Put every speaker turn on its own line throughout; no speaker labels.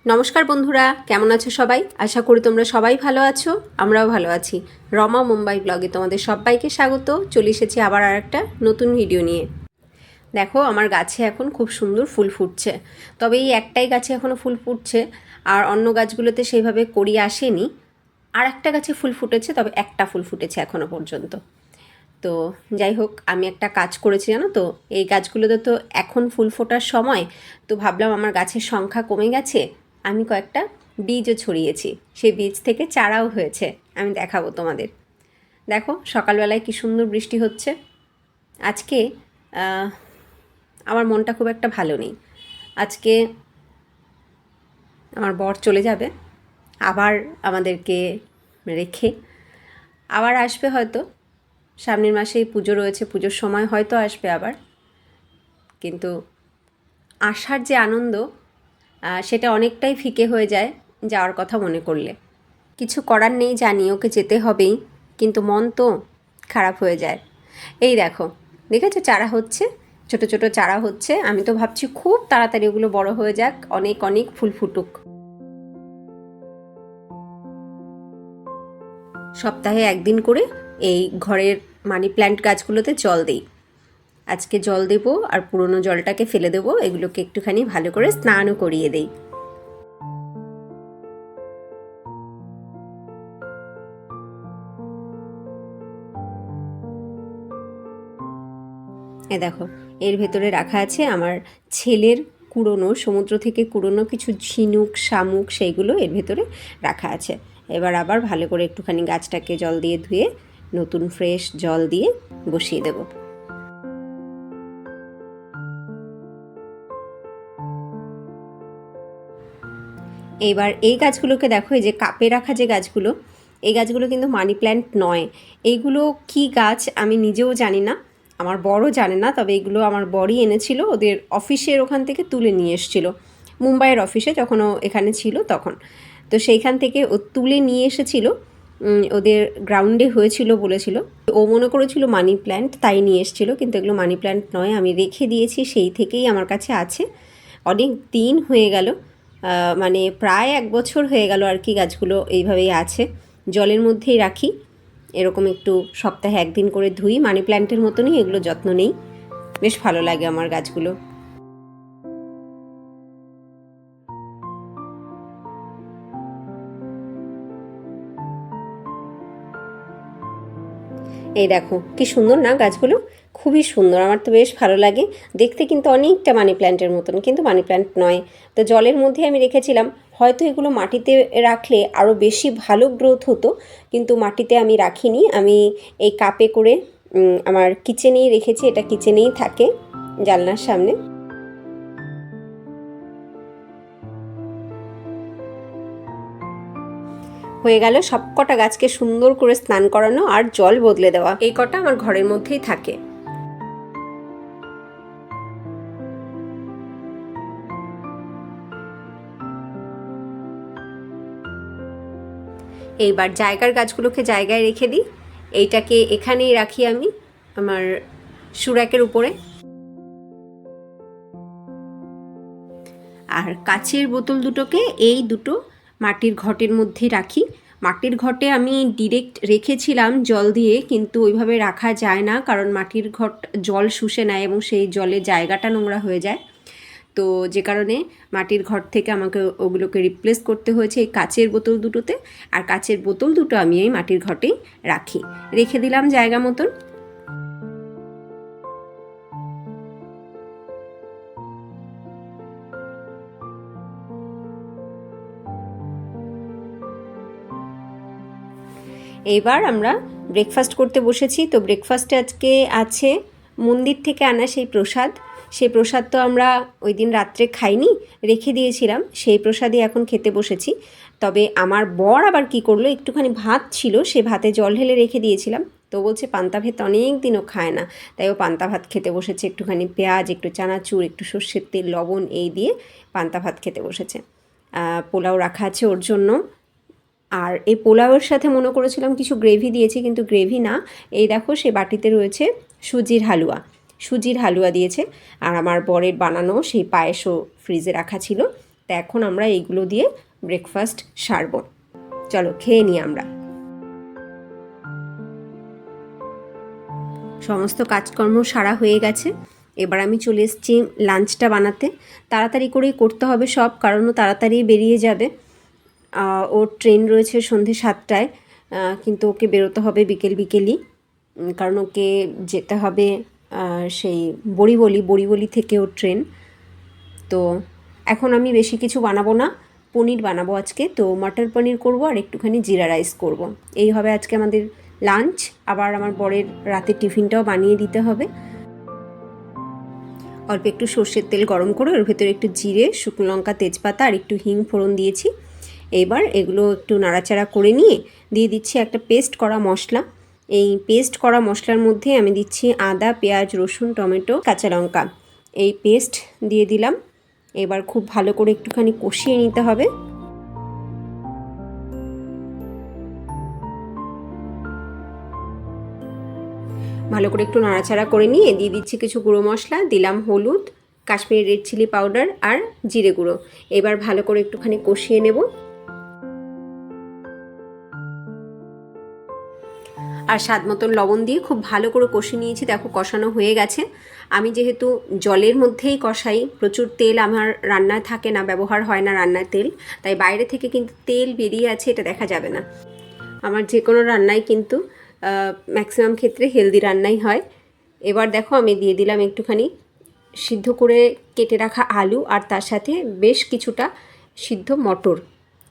নমস্কার বন্ধুরা, কেমন আছো সবাই? আশা করি তোমরা সবাই ভালো আছো। আমরাও ভালো আছি। রমা মুম্বাই ব্লগে তোমাদের সবাইকে স্বাগত। চলে এসেছি আবার আর একটা নতুন ভিডিও নিয়ে। দেখো, আমার গাছে এখন খুব সুন্দর ফুল ফুটছে। তবে এই একটাই গাছে এখনও ফুল ফুটছে, আর অন্য গাছগুলোতে সেইভাবে কড়ি আসেনি। আর একটা গাছে ফুল ফুটেছে, তবে একটা ফুল ফুটেছে এখনও পর্যন্ত। তো যাই হোক, আমি একটা কাজ করেছি জানো তো, এই গাছগুলোতে তো এখন ফুল ফোটার সময়। তো ভাবলাম আমার গাছের সংখ্যা কমে গেছে, আমি কয়েকটা বীজও ছড়িয়েছি, সেই বীজ থেকে চারাও হয়েছে, আমি দেখাবো তোমাদের। দেখো, সকালবেলায় কি সুন্দর বৃষ্টি হচ্ছে। আজকে আমার মনটা খুব একটা ভালো নেই। আজকে আমার বর চলে যাবে আবার আমাদেরকে রেখে। আবার আসবে হয়তো সামনের মাসেই, পুজো রয়েছে, পুজোর সময় হয়তো আসবে আবার। কিন্তু আসার যে আনন্দ, সেটা অনেকটাই ফিকে হয়ে যায় যাওয়ার কথা মনে করলে। কিছু করার নেই, জানি ওকে যেতে হবেই, কিন্তু মন তো খারাপ হয়ে যায়। এই দেখো, দেখেছো চারা হচ্ছে, ছোট ছোট চারা হচ্ছে। আমি তো ভাবছি খুব তাড়াতাড়ি ওগুলো বড় হয়ে যাক, অনেক অনেক ফুল ফুটুক। সপ্তাহে একদিন করে এই ঘরের মানি প্ল্যান্ট গাছগুলোতে জল দিই। আজকে জল দেবো, আর পুরনো জলটাকে ফেলে দেবো, এগুলোকে একটুখানি ভালো করে স্নানও করিয়ে দেই। দেখো, এর ভেতরে রাখা আছে আমার ছেলের কুড়োনো, সমুদ্র থেকে কুড়োনো কিছু ঝিনুক শামুক, সেইগুলো এর ভেতরে রাখা আছে। এবার আবার ভালো করে একটুখানি গাছটাকে জল দিয়ে ধুয়ে নতুন ফ্রেশ জল দিয়ে বসিয়ে দেব। এবার এই গাছগুলোকে দেখো, এই যে কাপে রাখা যে গাছগুলো, এই গাছগুলো কিন্তু মানি প্ল্যান্ট নয়। এইগুলো কি গাছ আমি নিজেও জানি না, আমার বড়ও জানে না। তবে এগুলো আমার বড়ই এনেছিল, ওদের অফিসের ওখান থেকে তুলে নিয়ে এসেছিলো, মুম্বাইয়ের অফিসে যখন ও এখানে ছিল তখন। তো সেইখান থেকে ও তুলে নিয়ে এসেছিলো, ওদের গ্রাউন্ডে হয়েছিল বলেছিল। ও মনে করেছিল মানি প্ল্যান্ট, তাই নিয়ে এসেছিলো, কিন্তু এগুলো মানি প্ল্যান্ট নয়। আমি রেখে দিয়েছি, সেই থেকেই আমার কাছে আছে। অনেক দিন হয়ে গেল, মানে প্রায় 1 বছর হয়ে গেল আর কি, গাছগুলো এইভাবেই আছে। জলের মধ্যেই রাখি, এরকম একটু সপ্তাহে একদিন করে ধুই। মানি প্ল্যান্টের মতনই এগুলো যত্ন নেই, বেশ ভালো লাগে আমার গাছগুলো। এই দেখো কি সুন্দর না গাছগুলো, খুবই সুন্দর, আমার তো বেশ ভালো লাগে দেখতে। কিন্তু অনেকটা মানি প্ল্যান্টের মতন, কিন্তু মানি প্ল্যান্ট নয়। তো জলের মধ্যে আমি রেখেছিলাম, হয়তো এগুলো মাটিতে রাখলে আরও বেশি ভালো গ্রোথ হতো, কিন্তু মাটিতে আমি রাখিনি। আমি এই কাপে করে আমার কিচেনেই রেখেছি, এটা কিচেনেই থাকে জানলার সামনে। হয়ে গেল সব কটা গাছকে সুন্দর করে স্নান করানো আর জল বদলে দেওয়া। এই কটা আমার ঘরের মধ্যেই থাকে। এইবার জায়গার গাছগুলোকে জায়গায় রেখে দিই। এইটাকে এখানেই রাখি আমি আমার সুরাকের উপরে। আর কাচের বোতল দুটোকে এই দুটো মাটির ঘটের মধ্যে রাখি। মাটির ঘটে আমি ডিরেক্ট রেখেছিলাম জল দিয়ে, কিন্তু ওইভাবে রাখা যায় না, কারণ মাটির ঘট জল শুষে নেয় এবং সেই জলে জায়গাটা নোংরা হয়ে যায়। তো যে কারণে মাটির ঘর থেকে আমাকে ওগুলোকে রিপ্লেস করতে হয়েছে এই কাচের বোতল দুটোতে। আর কাচের বোতল দুটো আমি এই মাটির ঘটেই রাখি, রেখে দিলাম জায়গা মতন। এইবার আমরা ব্রেকফাস্ট করতে বসেছি। তো ব্রেকফাস্টে আজকে আছে মন্দির থেকে আনা সেই প্রসাদ। সেই প্রসাদ তো আমরা ওই দিন রাত্রে খাইনি, রেখে দিয়েছিলাম, সেই প্রসাদই এখন খেতে বসেছি। তবে আমার বর আবার কি করলো, একটুখানি ভাত ছিল, সে ভাতে জল ঢেলে রেখে দিয়েছিলাম। তো বলছে পান্তা ভাত অনেক দিনও খায় না, তাই ও পান্তা ভাত খেতে বসেছে। একটুখানি পেঁয়াজ, একটু চানাচুর, একটু সর্ষের তেল, লবণ এই দিয়ে পান্তা ভাত খেতে বসেছে। পোলাও রাখা আছে ওর জন্য। আর এই পোলাওয়ের সাথে মনে করেছিলাম কিছু গ্রেভি দিয়েছি, কিন্তু গ্রেভি না। এই দেখো, সে বাটিতে রয়েছে সুজির হালুয়া, সুজির হালুয়া দিয়েছে। আর আমার বরের বানানো সেই পায়েসও ফ্রিজে রাখা ছিল, তা এখন আমরা এইগুলো দিয়ে ব্রেকফাস্ট সারব। চলো খেয়ে নিই আমরা। সমস্ত কাজকর্ম সারা হয়ে গেছে, এবার আমি চলে এসেছি লাঞ্চটা বানাতে। তাড়াতাড়ি করেই করতে হবে সব, কারণ ও তাড়াতাড়ি বেরিয়ে যাবে। ওর ট্রেন রয়েছে সন্ধে 7টায়, কিন্তু ওকে বেরোতে হবে বিকেলই, কারণ ওকে যেতে হবে সেই বড়িবলি থেকে ওর ট্রেন। তো এখন আমি বেশি কিছু বানাবো না, পনির বানাবো আজকে। তো মটর পনির করব আর একটুখানি জিরা রাইস করব। এই হবে আজকে আমাদের লাঞ্চ। আবার আমার বরের রাতের টিফিনটাও বানিয়ে দিতে হবে। অল্প একটু সর্ষের তেল গরম করে ওর ভেতরে একটু জিরে, শুকনো লঙ্কা, তেজপাতা আর একটু হিং ফোড়ন দিয়েছি। এবার এগুলো একটু নাড়াচাড়া করে নিয়ে দিয়ে দিচ্ছি একটা পেস্ট করা মশলা। এই পেস্ট করা মশলার মধ্যে আমি দিচ্ছি আদা, পেঁয়াজ, রসুন, টমেটো, কাঁচা লঙ্কা, এই পেস্ট দিয়ে দিলাম। এবার খুব ভালো করে একটুখানি কষিয়ে নিতে হবে। ভালো করে একটু নাড়াচাড়া করে নিয়ে দিয়ে দিচ্ছি কিছু গুঁড়ো মশলা, দিলাম হলুদ, কাশ্মীরি রেড চিলি পাউডার আর জিরে গুঁড়ো। এবার ভালো করে একটুখানি কষিয়ে নেব। আর স্বাদ মতন লবণ দিয়ে খুব ভালো করে কষিয়ে নিয়েছি। দেখো কষানো হয়ে গেছে। আমি যেহেতু জলের মধ্যেই কষাই, প্রচুর তেল আমার রান্নায় থাকে না, ব্যবহার হয় না রান্নায় তেল, তাই বাইরে থেকে কিন্তু তেল বেরিয়ে আছে, এটা দেখা যাবে না। আমার যে কোনো রান্নাই কিন্তু ম্যাক্সিমাম ক্ষেত্রে হেলদি রান্নাই হয়। এবার দেখো আমি দিয়ে দিলাম একটুখানি সিদ্ধ করে কেটে রাখা আলু আর তার সাথে বেশ কিছুটা সিদ্ধ মটর।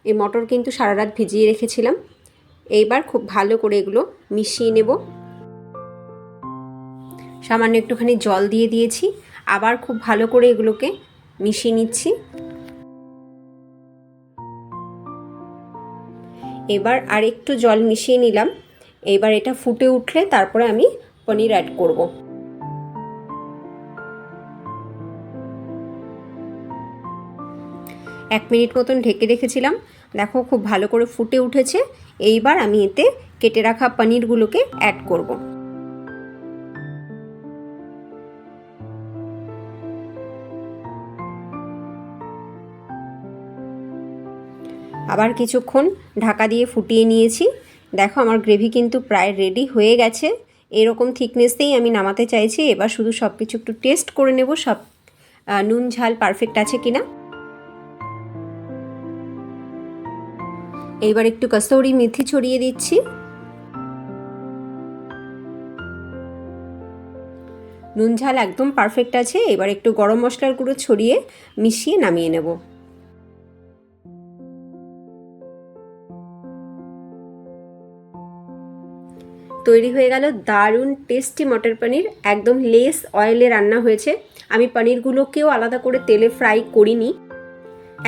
এই মটর কিন্তু সারা রাত ভিজিয়ে রেখেছিলাম। এইবার খুব ভালো করে এগুলো মিশিয়ে নেব। সামান্য একটুখানি জল দিয়ে দিয়েছি, আবার খুব ভালো করে এগুলোকে মিশিয়ে নিচ্ছি। এবার আর একটু জল মিশিয়ে নিলাম। এবার এটা ফুটে উঠলে তারপরে আমি পনির অ্যাড করব। এক মিনিট মতন ঢেকে রেখেছিলাম। দেখো খুব ভালো করে ফুটে উঠেছে। এইবার আমি এতে কেটে রাখা পনিরগুলোকে অ্যাড করব। আবার কিছুক্ষণ ঢাকা দিয়ে ফুটিয়ে নিয়েছি। দেখো আমার গ্রেভি কিন্তু প্রায় রেডি হয়ে গেছে। এরকম থিকনেসেই আমি নামাতে চাইছি। এবার শুধু সব কিছু একটু টেস্ট করে নেব, সব নুন ঝাল পারফেক্ট আছে কিনা। এইবার একটু কসুরি মেথি ছড়িয়ে দিচ্ছি। নুন ঝাল একদম পারফেক্ট আছে। এবার একটু গরম মশলার গুঁড়ো ছড়িয়ে মিশিয়ে নামিয়ে নেব। তৈরি হয়ে গেল দারুণ টেস্টি মটর পনির। একদম লেস অয়েলে রান্না হয়েছে। আমি পনিরগুলোকেও আলাদা করে তেলে ফ্রাই করিনি,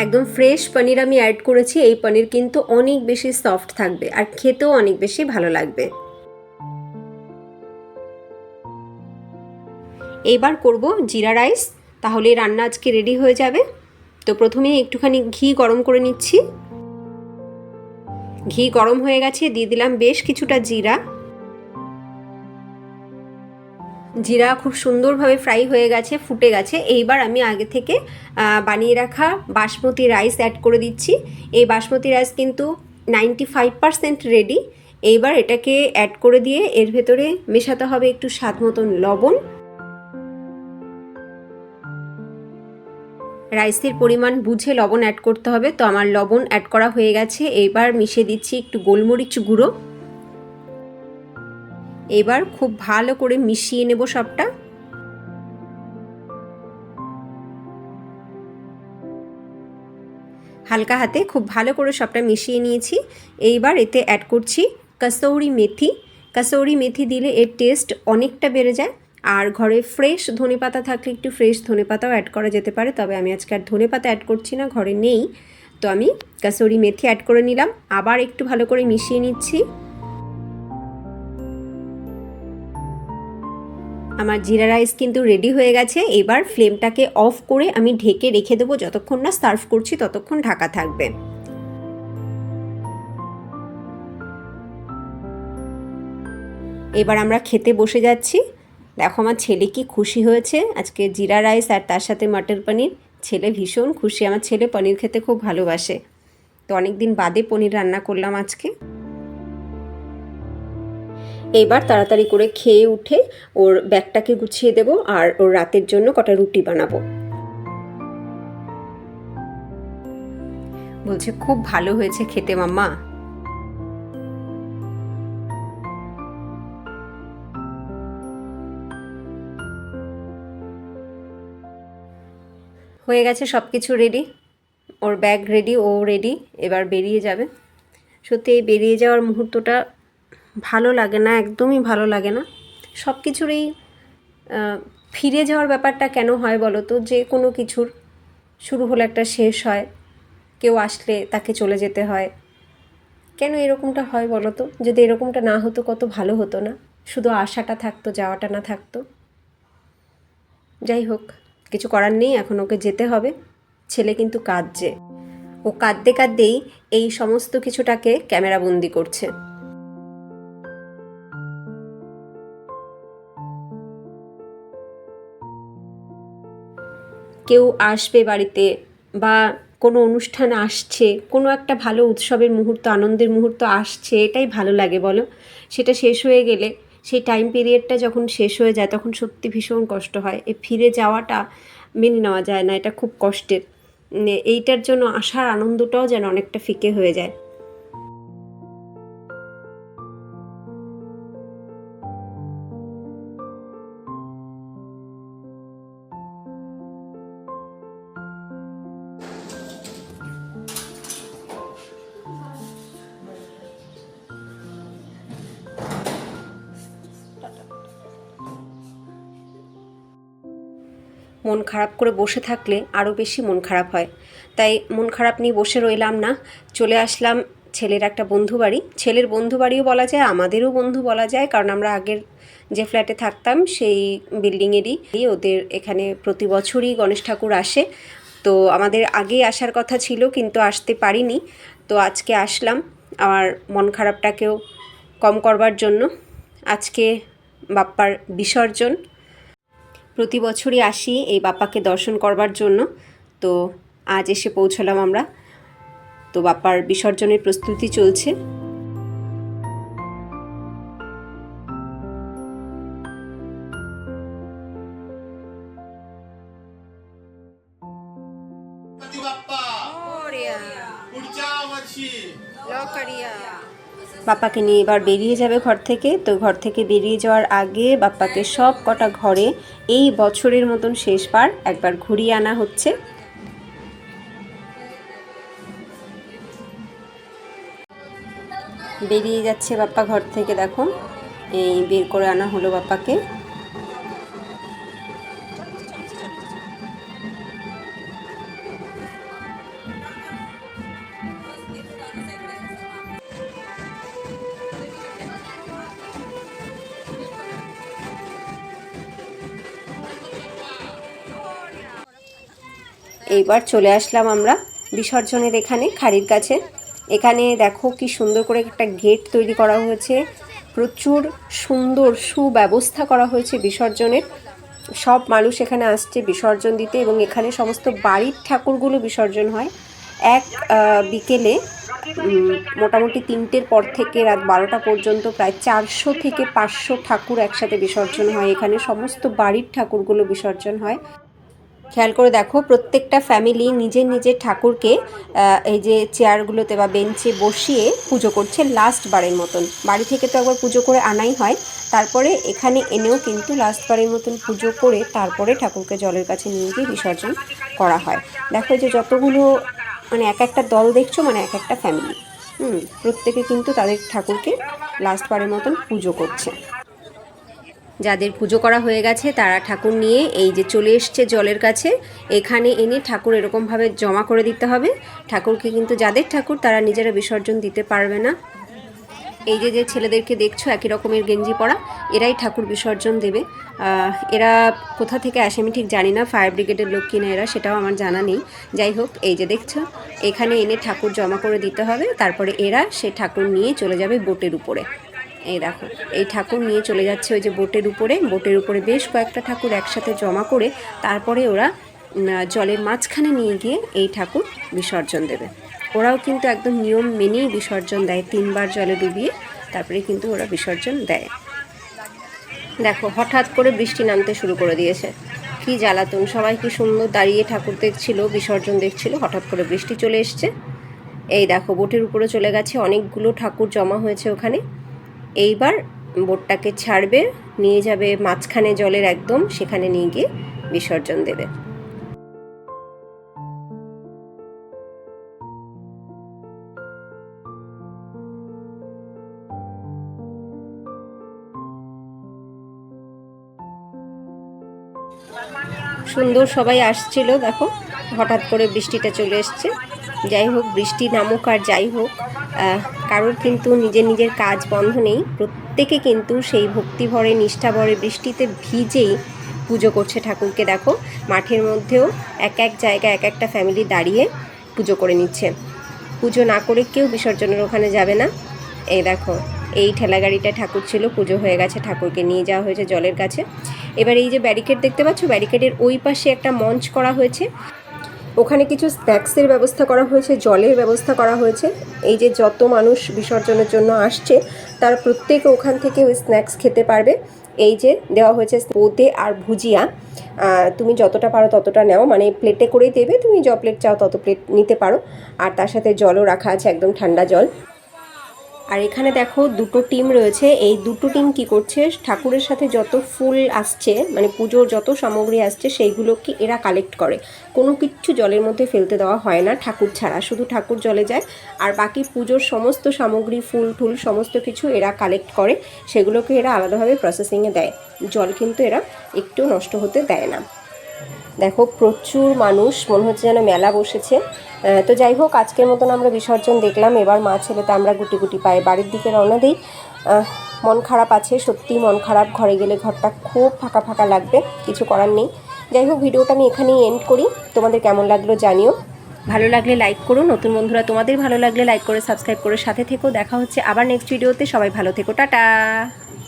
একদম ফ্রেশ পনির আমি অ্যাড করেছি। এই পনির কিন্তু অনেক বেশি সফট থাকবে আর খেতেও অনেক বেশি ভালো লাগবে। এইবার করব জিরা রাইস, তাহলে রান্না আজকে রেডি হয়ে যাবে। তো প্রথমে একটুখানি ঘি গরম করে নিচ্ছি। ঘি গরম হয়ে গেছে, দিয়ে দিলাম বেশ কিছুটা জিরা। জিরা খুব সুন্দরভাবে ফ্রাই হয়ে গেছে, ফুটে গেছে। এইবার আমি আগে থেকে বানিয়ে রাখা বাসমতি রাইস অ্যাড করে দিচ্ছি। এই বাসমতি রাইস কিন্তু 95% রেডি। এইবার এটাকে অ্যাড করে দিয়ে এর ভেতরে মেশাতে হবে একটু স্বাদ মতন লবণ। রাইসের পরিমাণ বুঝে লবণ অ্যাড করতে হবে। তো আমার লবণ অ্যাড করা হয়ে গেছে। এইবার মিশিয়ে দিচ্ছি একটু গোলমরিচ গুঁড়ো। এবার খুব ভালো করে মিশিয়ে নেব সবটা। হালকা হাতে খুব ভালো করে সবটা মিশিয়ে নিয়েছি। এইবার এতে অ্যাড করছি কসুরি মেথি। কসুরি মেথি দিলে এর টেস্ট অনেকটা বেড়ে যায়। আর ঘরে ফ্রেশ ধনেপাতা থাকলে একটু ফ্রেশ ধনেপাতাও অ্যাড করা যেতে পারে, তবে আমি আজকে আর ধনেপাতা অ্যাড করছি না, ঘরে নেই। তো আমি কসুরি মেথি অ্যাড করে নিলাম। আবার একটু ভালো করে মিশিয়ে নিচ্ছি। আমার জিরা রাইস কিন্তু রেডি হয়ে গেছে। এবার ফ্লেমটাকে অফ করে আমি ঢেকে রেখে দেবো, যতক্ষণ না সার্ভ করছি ততক্ষণ ঢাকা থাকবে। এবার আমরা খেতে বসে যাচ্ছি। দেখো আমার ছেলে কি খুশি হয়েছে আজকে জিরা রাইস আর তার সাথে মটর পনির ছেলে ভীষণ খুশি, আমার ছেলে পনির খেতে খুব ভালোবাসে। তো অনেক দিন বাদে পনির রান্না করলাম আজকে। এবার তাড়াতাড়ি করে খেয়ে উঠে ওর ব্যাগটাকে গুছিয়ে দেবো আর ওর রাতের জন্য কটা রুটি বানাবো। বলছে খুব ভালো হয়েছে খেতে মাম্মা। হয়ে গেছে সব কিছু রেডি, ওর ব্যাগ রেডি, ও রেডি, এবার বেরিয়ে যাবে। সত্যি এই বেরিয়ে যাওয়ার মুহূর্তটা ভালো লাগে না, একদমই ভালো লাগে না। সব কিছুর এই ফিরে যাওয়ার ব্যাপারটা কেন হয় বলো তো? যে কোনো কিছুর শুরু হলে একটা শেষ হয়, কেউ আসলে তাকে চলে যেতে হয়। কেন এরকমটা হয় বলো তো? যদি এরকমটা না হতো কত ভালো হতো না? শুধু আশাটা থাকতো, যাওয়াটা না থাকতো। যাই হোক, কিছু করার নেই, এখন ওকে যেতে হবে। ছেলে কিন্তু কাঁদছে, ও কাঁদতে কাঁদতেই এই সমস্ত কিছুটাকে ক্যামেরাবন্দি করছে। কেউ আসবে বাড়িতে বা কোনো অনুষ্ঠান আসছে, কোনো একটা ভালো উৎসবের মুহূর্ত, আনন্দের মুহূর্ত আসছে, এটাই ভালো লাগে বলো? সেটা শেষ হয়ে গেলে, সেই টাইম পিরিয়ডটা যখন শেষ হয়ে যায় তখন সত্যি ভীষণ কষ্ট হয়। এই ফিরে যাওয়াটা মেনে নেওয়া যায় না, এটা খুব কষ্টের। এইটার জন্য আসার আনন্দটাও যেন অনেকটা ফিকে হয়ে যায়। মন খারাপ করে বসে থাকলে আরও বেশি মন খারাপ হয়, তাই মন খারাপ নিয়ে বসে রইলাম না, চলে আসলাম ছেলের একটা বন্ধু বাড়ি। ছেলের বন্ধু বাড়িও বলা যায়, আমাদেরও বন্ধু বলা যায়, কারণ আমরা আগের যে ফ্ল্যাটে থাকতাম সেই বিল্ডিংয়েরই। ওদের এখানে প্রতি বছরই গণেশ ঠাকুর আসে, তো আমাদের আগেই আসার কথা ছিল কিন্তু আসতে পারিনি। তো আজকে আসলাম আমার মন খারাপটাকেও কম করবার জন্য। আজকে বাপ্পার বিসর্জন, প্রতি বছরই আসি এই বাপ্পাকে দর্শন করবার জন্য। তো আজ এসে পৌঁছলাম আমরা। তো বাপ্পার বিসর্জনের প্রস্তুতি চলছে। বাপ্পাকে নিয়ে এবার বেরিয়ে যাবে ঘর থেকে। তো ঘর থেকে বেরিয়ে যাওয়ার আগে বাপ্পাকে সব কটা ঘরে এই বছরের মতন শেষবার একবার ঘুরিয়ে আনা হচ্ছে। বেরিয়ে যাচ্ছে বাপ্পা ঘর থেকে, দেখো এই বের করে আনা হলো বাপ্পাকে। এইবার চলে আসলাম আমরা বিসর্জনের এখানে, খাড়ির কাছে। এখানে দেখো কি সুন্দর করে একটা গেট তৈরি করা হয়েছে, প্রচুর সুন্দর সুব্যবস্থা করা হয়েছে বিসর্জনের। সব মানুষ এখানে আসছে বিসর্জন দিতে, এবং এখানে সমস্ত বাড়ির ঠাকুরগুলো বিসর্জন হয়। এক বিকেলে মোটামুটি 3টের পর থেকে রাত 12টা পর্যন্ত প্রায় 400 থেকে 500 ঠাকুর একসাথে বিসর্জন হয়। এখানে সমস্ত বাড়ির ঠাকুরগুলো বিসর্জন হয়। খেয়াল করে দেখো, প্রত্যেকটা ফ্যামিলি নিজের নিজের ঠাকুরকে এই যে চেয়ারগুলোতে বা বেঞ্চে বসিয়ে পুজো করছে লাস্ট বারের মতন। বাড়ি থেকে তো একবার পুজো করে আনাই হয়, তারপরে এখানে এনেও কিন্তু লাস্ট বারের মতন পুজো করে তারপরে ঠাকুরকে জলের কাছে নিয়ে গিয়ে বিসর্জন করা হয়। দেখো যে যতগুলো মানে এক একটা দল দেখছো, মানে এক একটা ফ্যামিলি, প্রত্যেকে কিন্তু তাদের ঠাকুরকে লাস্ট বারের মতন পুজো করছে। যাদের পুজো করা হয়ে গেছে তারা ঠাকুর নিয়ে এই যে চলে এসছে জলের কাছে, এখানে এনে ঠাকুর এরকমভাবে জমা করে দিতে হবে। ঠাকুরকে কিন্তু যাদের ঠাকুর তারা নিজেরা বিসর্জন দিতে পারবে না। এই যে যে ছেলেদেরকে দেখছো একই রকমের গেঞ্জি পরা, এরাই ঠাকুর বিসর্জন দেবে। এরা কোথা থেকে আসে আমি ঠিক জানি না, ফায়ার ব্রিগেডের লোক কিনা এরা সেটাও আমার জানা নেই। যাই হোক, এই যে দেখছো এখানে এনে ঠাকুর জমা করে দিতে হবে, তারপরে এরা সে ঠাকুর নিয়ে চলে যাবে বোটের উপরে। এই দেখো এই ঠাকুর নিয়ে চলে যাচ্ছে ওই যে বোটের উপরে। বোটের উপরে বেশ কয়েকটা ঠাকুর একসাথে জমা করে তারপরে ওরা জলের মাঝখানে নিয়ে গিয়ে এই ঠাকুর বিসর্জন দেবে। ওরাও কিন্তু একদম নিয়ম মেনেই বিসর্জন দেয়, 3 বার জলে ডুবিয়ে তারপরে কিন্তু ওরা বিসর্জন দেয়। দেখো হঠাৎ করে বৃষ্টি নামতে শুরু করে দিয়েছে, কি জ্বালাতন। সবাই কি সুন্দর দাঁড়িয়ে ঠাকুর দেখছিল, বিসর্জন দেখছিল, হঠাৎ করে বৃষ্টি চলে এসছে। এই দেখো বোটের উপরে চলে গেছে, অনেকগুলো ঠাকুর জমা হয়েছে ওখানে। এইবার বোটটাকে ছাড়বে, নিয়ে যাবে মাঝখানে জলের একদম, সেখানে নিয়ে গিয়ে বিসর্জন দেবে। সুন্দর সবাই আসছিল, দেখো হঠাৎ করে বৃষ্টিটা চলে এসছে। যাই হোক, বৃষ্টি নামুক আর যাই হোক, কারোর কিন্তু নিজের নিজের কাজ বন্ধ নেই। প্রত্যেকে কিন্তু সেই ভক্তি ভরে নিষ্ঠা ভরে বৃষ্টিতে ভিজেই পুজো করছে ঠাকুরকে। দেখো মাঠের মধ্যেও এক এক জায়গায় এক একটা ফ্যামিলি দাঁড়িয়ে পুজো করে নিচ্ছে। পুজো না করে কেউ বিসর্জনের ওখানে যাবে না। এই দেখো এই ঠেলাগাড়িটা ঠাকুর ছিল, পুজো হয়ে গেছে, ঠাকুরকে নিয়ে যাওয়া হয়েছে জলের কাছে। এবার এই যে ব্যারিকেড দেখতে পাচ্ছ, ব্যারিকেডের ওই পাশে একটা মঞ্চ করা হয়েছে, ওখানে কিছু স্ন্যাক্সের ব্যবস্থা করা হয়েছে, জলের ব্যবস্থা করা হয়েছে। এই যে যত মানুষ বিসর্জনের জন্য আসছে তারা প্রত্যেকে ওখান থেকে ওই স্ন্যাক্স খেতে পারবে। এই যে দেওয়া হয়েছে বোঁদে আর ভুজিয়া, তুমি যতটা পারো ততটা নাও, মানে প্লেটে করেই দেবে, তুমি য প্লেট চাও তত প্লেট নিতে পারো। আর তার সাথে জলও রাখা আছে, একদম ঠান্ডা জল। আর এখানে দেখো দুটো টিম রয়েছে, এই দুটো টিম কি করছে, ঠাকুরের সাথে যত ফুল আসছে, মানে পুজোর যত সামগ্রী আসছে সেইগুলোকে এরা কালেক্ট করে। কোনো কিচ্ছু জলের মধ্যে ফেলতে দেওয়া হয় না ঠাকুর ছাড়া, শুধু ঠাকুর জলে যায়। আর বাকি পুজোর সমস্ত সামগ্রী, ফুল টুল সমস্ত কিছু এরা কালেক্ট করে, সেগুলোকে এরা আলাদাভাবে প্রসেসিংয়ে দেয়। জল কিন্তু এরা একটু নষ্ট হতে দেয় না। দেখো প্রচুর মানুষ, মনে হচ্ছে যেন মেলা বসেছে। তো যাই হোক, আজকের মতন আমরা বিসর্জন দেখলাম। এবার মা ছেলেতে আমরা গুটি গুটি পায়ে বাড়ির দিকে রওনা দিই। মন খারাপ আছে, সত্যিই মন খারাপ। ঘরে গেলে ঘরটা খুব ফাঁকা ফাঁকা লাগবে, কিছু করার নেই। যাই হোক, ভিডিওটা আমি এখানেই এন্ড করি। তোমাদের কেমন লাগলো জানিও, ভালো লাগলে লাইক করো। নতুন বন্ধুরা তোমাদের ভালো লাগলে লাইক করে সাবস্ক্রাইব করে সাথে থেকো। দেখা হচ্ছে আবার নেক্সট ভিডিওতে। সবাই ভালো থেকো, টাটা।